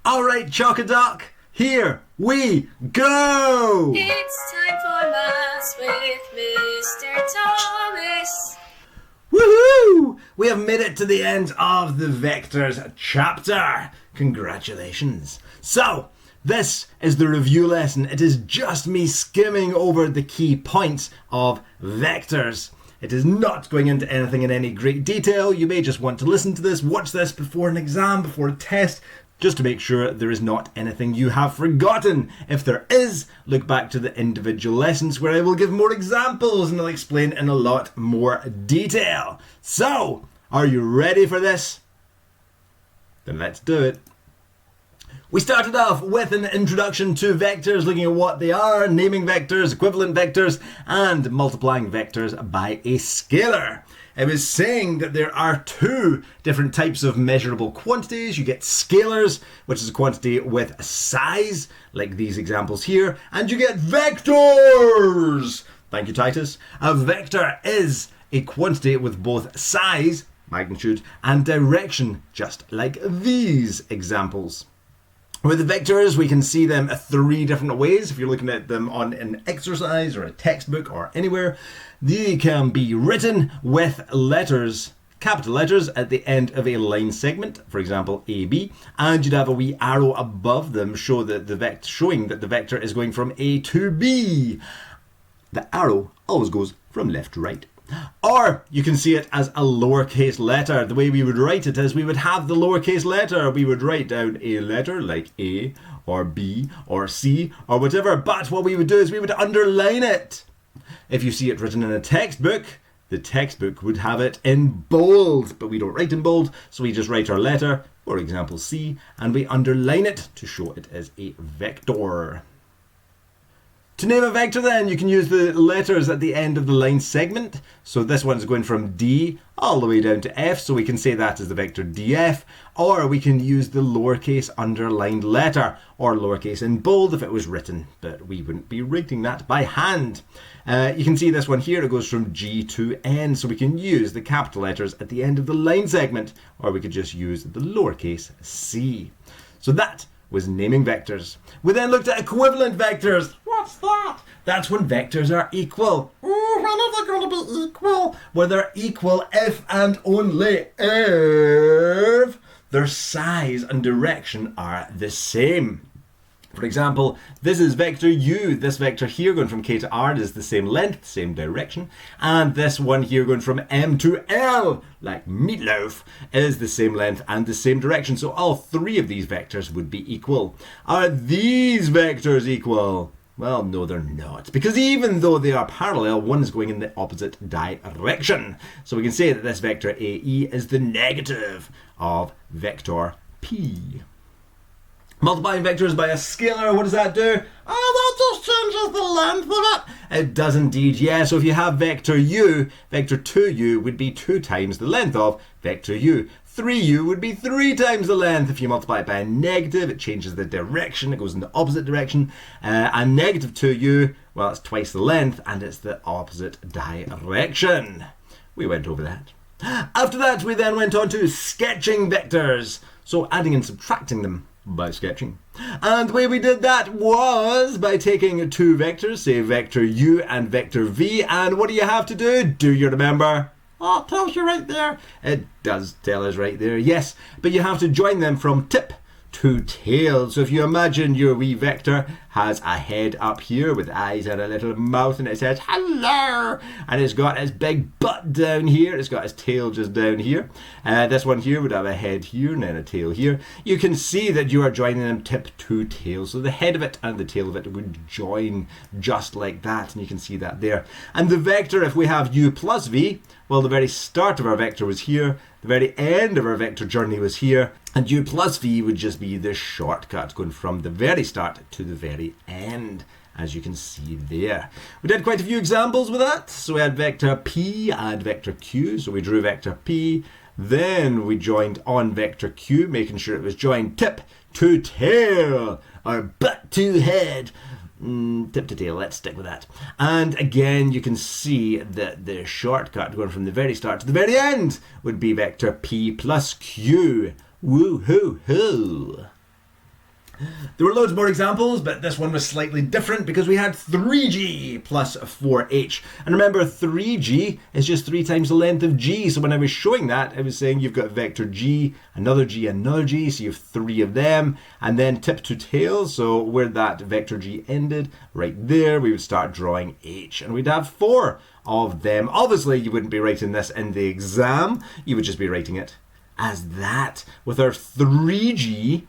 Alright, Chock-a-Doc, here we go! It's time for Maths with Mr. Thomas. Woohoo! We have made it to the end of the vectors chapter. Congratulations. So, this is the review lesson. It is just me skimming over the key points of vectors. It is not going into anything in any great detail. You may just want to listen to this, watch this before an exam, before a test, just to make sure there is not anything you have forgotten. If there is, look back to the individual lessons where I will give more examples and I'll explain in a lot more detail. So, are you ready for this? Then let's do it. We started off with an introduction to vectors, looking at what they are, naming vectors, equivalent vectors, and multiplying vectors by a scalar. It was saying that there are two different types of measurable quantities. You get scalars, which is a quantity with a size, like these examples here, and you get vectors. Thank you, Titus. A vector is a quantity with both size, magnitude, and direction, just like these examples. With the vectors, we can see them three different ways. If you're looking at them on an exercise or a textbook or anywhere, they can be written with letters, capital letters, at the end of a line segment, for example, AB, and you'd have a wee arrow above them showing that the vector is going from A to B. The arrow always goes from left to right. Or you can see it as a lowercase letter. The way we would write it is we would have the lowercase letter. We would write down a letter like A or B or C or whatever. But what we would do is we would underline it. If you see it written in a textbook, the textbook would have it in bold. But we don't write in bold, so we just write our letter, for example C, and we underline it to show it as a vector. To name a vector then, you can use the letters at the end of the line segment. So this one's going from D all the way down to F, so we can say that is the vector DF. Or we can use the lowercase underlined letter, or lowercase in bold if it was written, but we wouldn't be writing that by hand. You can see this one here, it goes from G to N, so we can use the capital letters at the end of the line segment, or we could just use the lowercase c. So that was naming vectors. We then looked at equivalent vectors. What's that? That's when vectors are equal. When are they going to be equal? Well, they're equal if and only if their size and direction are the same. For example, this is vector u. This vector here going from k to r is the same length, same direction. And this one here going from m to l, like meatloaf, is the same length and the same direction. So all three of these vectors would be equal. Are these vectors equal? Well, no, they're not. Because even though they are parallel, one is going in the opposite direction. So we can say that this vector AE is the negative of vector P. Multiplying vectors by a scalar, what does that do? Oh, that just changes the length of it. It does indeed, yeah. So if you have vector u, vector 2u would be 2 times the length of vector u. 3u would be 3 times the length. If you multiply it by a negative, it changes the direction. It goes in the opposite direction. And negative 2u, well, it's twice the length, and it's the opposite direction. We went over that. After that, we then went on to sketching vectors. So adding and subtracting them by sketching. And the way we did that was by taking two vectors, say vector u and vector v, and what do you have to do? Do you remember? Oh, it tells you right there. It does tell us right there, yes, but you have to join them from tip to tail. So if you imagine your wee vector has a head up here with eyes and a little mouth, and it says hello, and it's got its big butt down here, it's got its tail just down here. This one here would have a head here and then a tail here. You can see that you are joining them tip to tail, so the head of it and the tail of it would join just like that, and you can see that there. And the vector, if we have u plus v, well, the very start of our vector was here, the very end of our vector journey was here, and u plus v would just be the shortcut going from the very start to the very end, as you can see there. We did quite a few examples with that. So we had vector p and vector q, so we drew vector p, then we joined on vector q, making sure it was joined tip to tail, or butt to head. Tip to tail, let's stick with that. And again, you can see that the shortcut going from the very start to the very end would be vector p plus q. Woo-hoo-hoo. There were loads more examples, but this one was slightly different because we had 3g plus 4h. And remember, 3g is just 3 times the length of g. So when I was showing that, I was saying you've got vector g, another g, another g. So you have 3 of them. And then tip to tail, so where that vector g ended, right there, we would start drawing h. And we'd have 4 of them. Obviously, you wouldn't be writing this in the exam. You would just be writing it as that with our 3g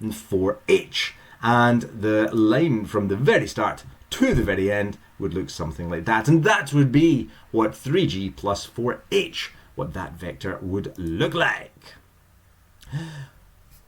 and 4h, and the line from the very start to the very end would look something like that, and that would be what 3g plus 4h, what that vector would look like.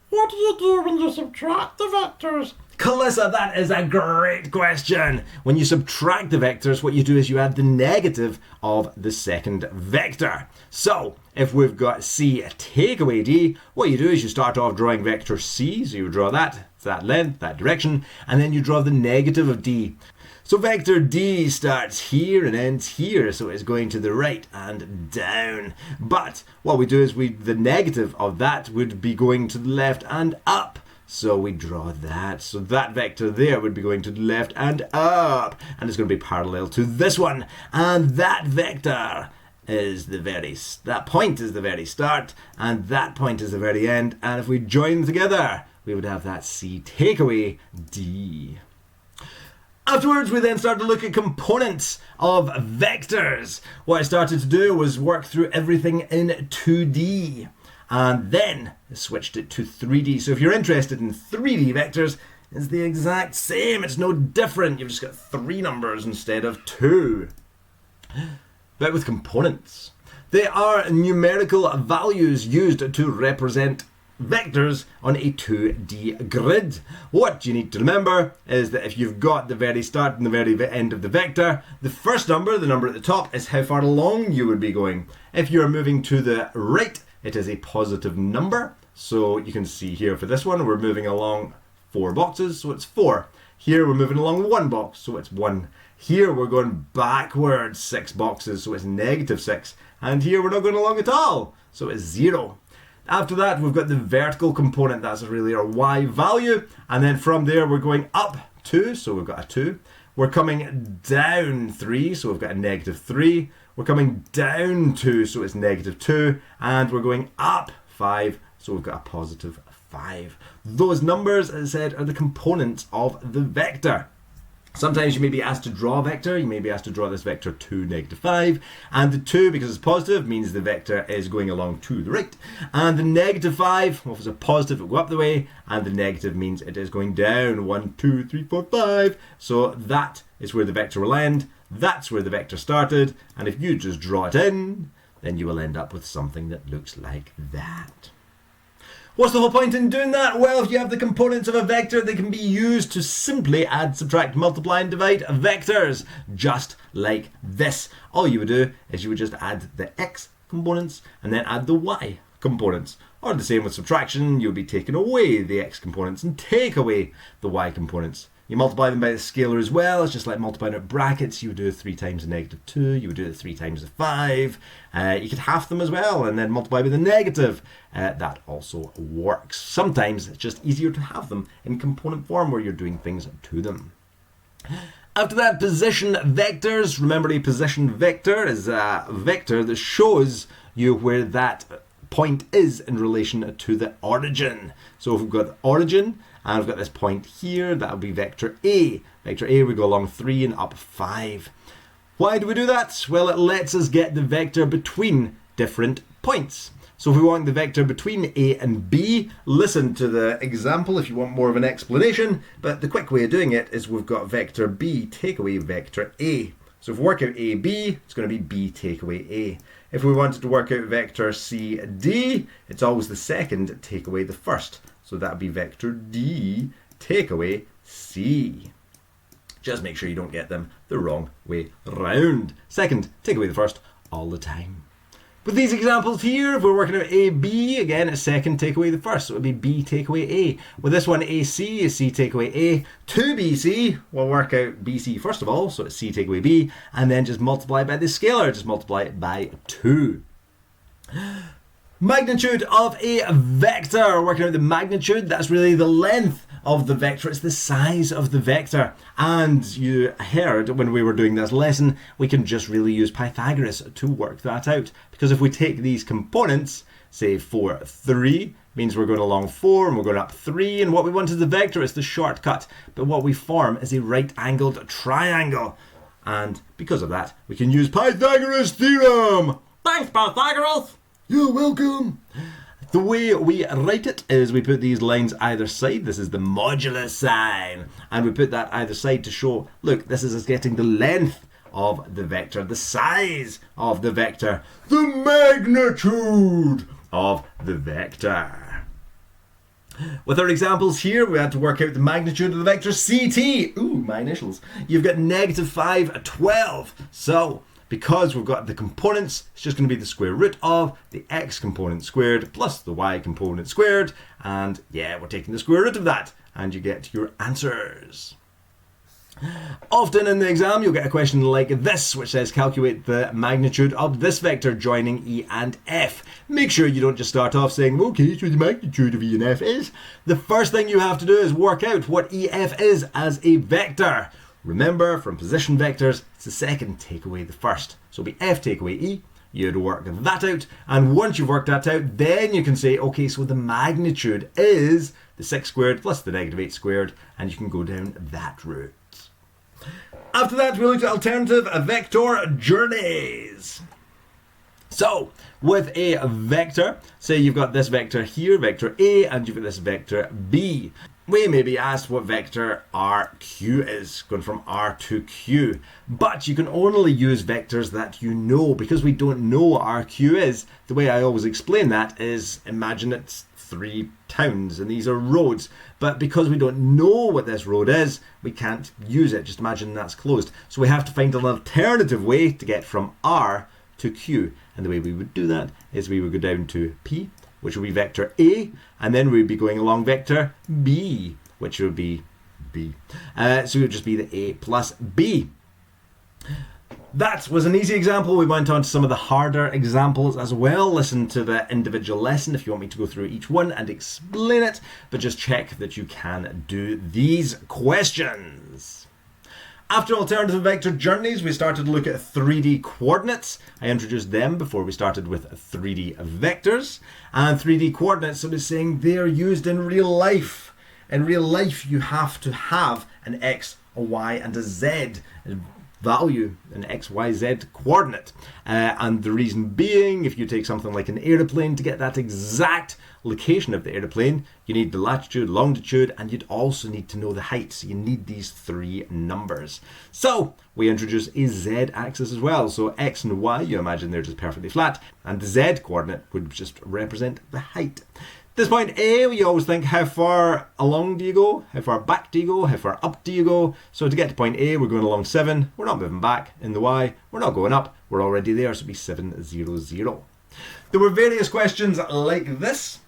What do you do when you subtract the vectors? Calissa, that is a great question. When you subtract the vectors, what you do is you add the negative of the second vector. So, if we've got c take away d, what you do is you start off drawing vector c, so you draw that length, that direction, and then you draw the negative of d. So vector d starts here and ends here, so it's going to the right and down. But what we do is the negative of that would be going to the left and up. So we draw that. So that vector there would be going to the left and up. And it's going to be parallel to this one. And that vector is that point is the very start. And that point is the very end. And if we join them together, we would have that C take away D. Afterwards, we then started to look at components of vectors. What I started to do was work through everything in 2D. And then I switched it to 3D. So if you're interested in 3D vectors, it's the exact same. It's no different. You've just got 3 numbers instead of 2. But with components, they are numerical values used to represent vectors on a 2D grid. What you need to remember is that if you've got the very start and the very end of the vector, the first number, the number at the top, is how far along you would be going. If you're moving to the right, it is a positive number. So you can see here for this one, we're moving along 4 boxes, so it's 4. Here we're moving along 1 box, so it's 1. Here we're going backwards 6 boxes, so it's -6. And here we're not going along at all, so it's 0. After that, we've got the vertical component. That's really our y value. And then from there, we're going up 2, so we've got a 2. We're coming down 3, so we've got a -3. We're coming down 2, so it's -2. And we're going up 5, so we've got a +5. Those numbers, as I said, are the components of the vector. Sometimes you may be asked to draw a vector. You may be asked to draw this vector 2, -5. And the 2, because it's positive, means the vector is going along to the right. And the -5, well, if it's a positive, it will go up the way. And the negative means it is going down 1, 2, 3, 4, 5. So that is where the vector will end. That's where the vector started. And if you just draw it in, then you will end up with something that looks like that. What's the whole point in doing that? Well, if you have the components of a vector, they can be used to simply add, subtract, multiply and divide vectors, just like this. All you would do is you would just add the x components and then add the y components. Or the same with subtraction, you'll be taking away the x components and take away the y components. You multiply them by the scalar as well. It's just like multiplying out brackets. You would do it 3 times the -2. You would do it 3 times the 5. You could half them as well and then multiply by the negative. That also works. Sometimes it's just easier to have them in component form where you're doing things to them. After that, position vectors. Remember, a position vector is a vector that shows you where that point is in relation to the origin. So if we've got the origin, and I've got this point here, that'll be vector A. Vector A, we go along 3 and up 5. Why do we do that? Well, it lets us get the vector between different points. So if we want the vector between A and B, listen to the example if you want more of an explanation, but the quick way of doing it is we've got vector B take away vector A. So if we work out AB, it's going to be B take away A. If we wanted to work out vector CD, it's always the second take away the first. So that would be vector D take away C. Just make sure you don't get them the wrong way round. Second, take away the first all the time. With these examples here, if we're working out AB, again, it's second take away the first. So it would be B take away A. With this one, AC is C take away A. To BC, we'll work out BC first of all. So it's C take away B. And then just multiply by the scalar. Just multiply it by 2. Magnitude of a vector. Working out the magnitude, that's really the length of the vector, it's the size of the vector. And you heard when we were doing this lesson, we can just really use Pythagoras to work that out. Because if we take these components, say 4, 3, means we're going along 4 and we're going up 3, and what we want is the vector, it's the shortcut. But what we form is a right-angled triangle. And because of that, we can use Pythagoras' theorem. Thanks, Pythagoras. You're welcome. The way we write it is we put these lines either side. This is the modulus sign. And we put that either side to show, look, this is us getting the length of the vector, the size of the vector, the magnitude of the vector. With our examples here, we had to work out the magnitude of the vector CT. Ooh, my initials. You've got -5, 12. So, because we've got the components, it's just going to be the square root of the x component squared plus the y component squared. And yeah, we're taking the square root of that. And you get your answers. Often in the exam, you'll get a question like this, which says calculate the magnitude of this vector joining E and F. Make sure you don't just start off saying, okay, so the magnitude of E and F is. The first thing you have to do is work out what EF is as a vector. Remember, from position vectors, it's the second take away the first. So it'll be F take away E. You'd work that out. And once you've worked that out, then you can say, okay, so the magnitude is the 6 squared plus the -8 squared. And you can go down that route. After that, we looked at alternative vector journeys. So, with a vector, say you've got this vector here, vector A, and you've got this vector B. We may be asked what vector RQ is, going from R to Q. But you can only use vectors that you know. Because we don't know what RQ is, the way I always explain that is, imagine it's 3 towns and these are roads. But because we don't know what this road is, we can't use it. Just imagine that's closed. So we have to find an alternative way to get from R to Q. And the way we would do that is we would go down to P, which would be vector A, and then we'd be going along vector B, which would be B. So it would just be the A plus B. That was an easy example. We went on to some of the harder examples as well. Listen to the individual lesson if you want me to go through each one and explain it, but just check that you can do these questions. After alternative vector journeys, we started to look at 3D coordinates. I introduced them before we started with 3D vectors. And 3D coordinates, I was saying, they're used in real life. In real life, you have to have an X, a Y, and a Z value, an X, Y, Z coordinate. And the reason being, if you take something like an aeroplane, to get that exact location of the aeroplane, you need the latitude, longitude, and you'd also need to know the height. So you need these 3 numbers. So we introduce a Z axis as well. So X and Y, you imagine they're just perfectly flat, and the Z coordinate would just represent the height. At this point A, we always think, how far along do you go? How far back do you go? How far up do you go? So to get to point A, we're going along 7. We're not moving back. In the Y, we're not going up. We're already there, so it'll be 7, 0, 0. There were various questions like this,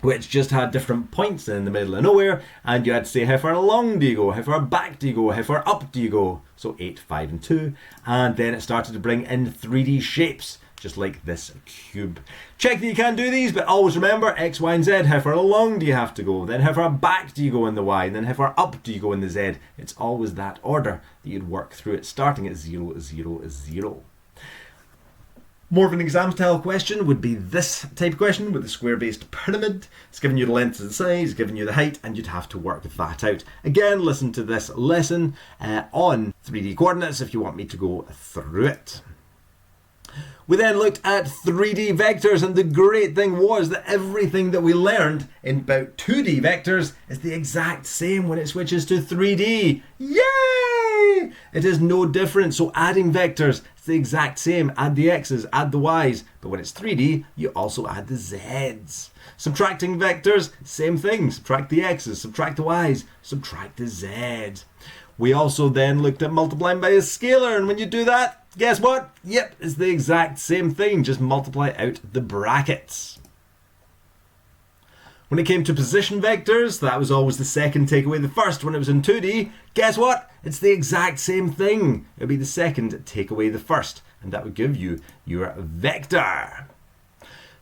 which just had different points in the middle of nowhere, and you had to say, how far along do you go? How far back do you go? How far up do you go? So 8, 5, and 2. And then it started to bring in 3D shapes, just like this cube. Check that you can do these, but always remember X, Y, and Z. How far along do you have to go? Then how far back do you go in the Y? And then how far up do you go in the Z? It's always that order that you'd work through it, starting at 0, 0, 0. More of an exam style question would be this type of question with the square-based pyramid. It's giving you the length and the size, giving you the height, and you'd have to work that out. Again, listen to this lesson on 3D coordinates if you want me to go through it. We then looked at 3D vectors, and the great thing was that everything that we learned in about 2D vectors is the exact same when it switches to 3D. Yay! It is no different. So adding vectors, it's the exact same. Add the X's, add the Y's. But when it's 3D, you also add the Z's. Subtracting vectors, same thing. Subtract the X's, subtract the Y's, subtract the Z's. We also then looked at multiplying by a scalar, and when you do that, guess what? Yep, it's the exact same thing, just multiply out the brackets. When it came to position vectors, that was always the second take away the first when it was in 2D. Guess what? It's the exact same thing. It would be the second take away the first, and that would give you your vector.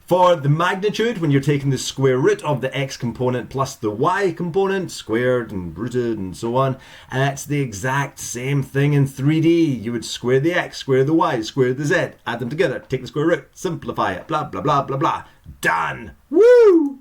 For the magnitude, when you're taking the square root of the x component plus the y component, squared and rooted and so on, it's the exact same thing in 3D. You would square the x, square the y, square the z, add them together, take the square root, simplify it, blah, blah, blah, blah, blah. Done! Woo!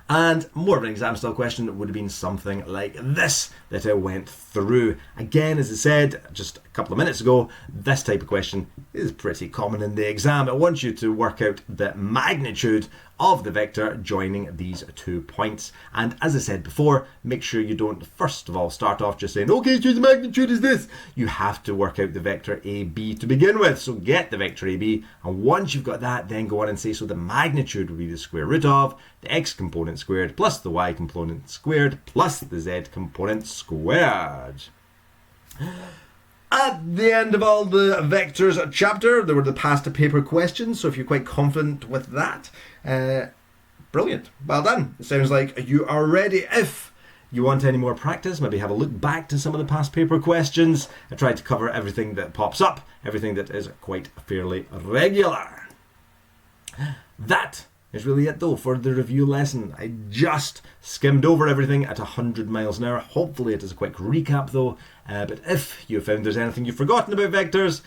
And more of an exam style question would have been something like this that I went through. Again, as I said just a couple of minutes ago, this type of question is pretty common in the exam. It wants you to work out the magnitude of the vector joining these 2 points. And as I said before, make sure you don't first of all start off just saying, okay, so the magnitude is this. You have to work out the vector AB to begin with. So get the vector AB, and once you've got that, then go on and say, so the magnitude will be the square root of the x component squared plus the y component squared plus the z component squared. At the end of all the vectors chapter, there were the past paper questions, so if you're quite confident with that, brilliant, well done. It sounds like you are ready. If you want any more practice, maybe have a look back to some of the past paper questions. I tried to cover everything that pops up, everything that is quite fairly regular. That is really it though for the review lesson. I just skimmed over everything at 100 miles an hour. Hopefully it is a quick recap though, but if you found there's anything you've forgotten about vectors,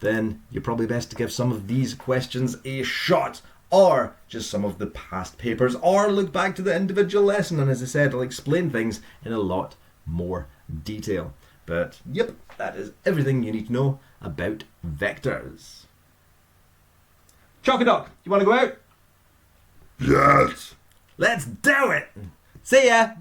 then you're probably best to give some of these questions a shot, or just some of the past papers, or look back to the individual lesson, and as I said, I'll explain things in a lot more detail. But yep, that is everything you need to know about vectors. Chock-a-dock, you want to go out? Yes. Let's do it! See ya!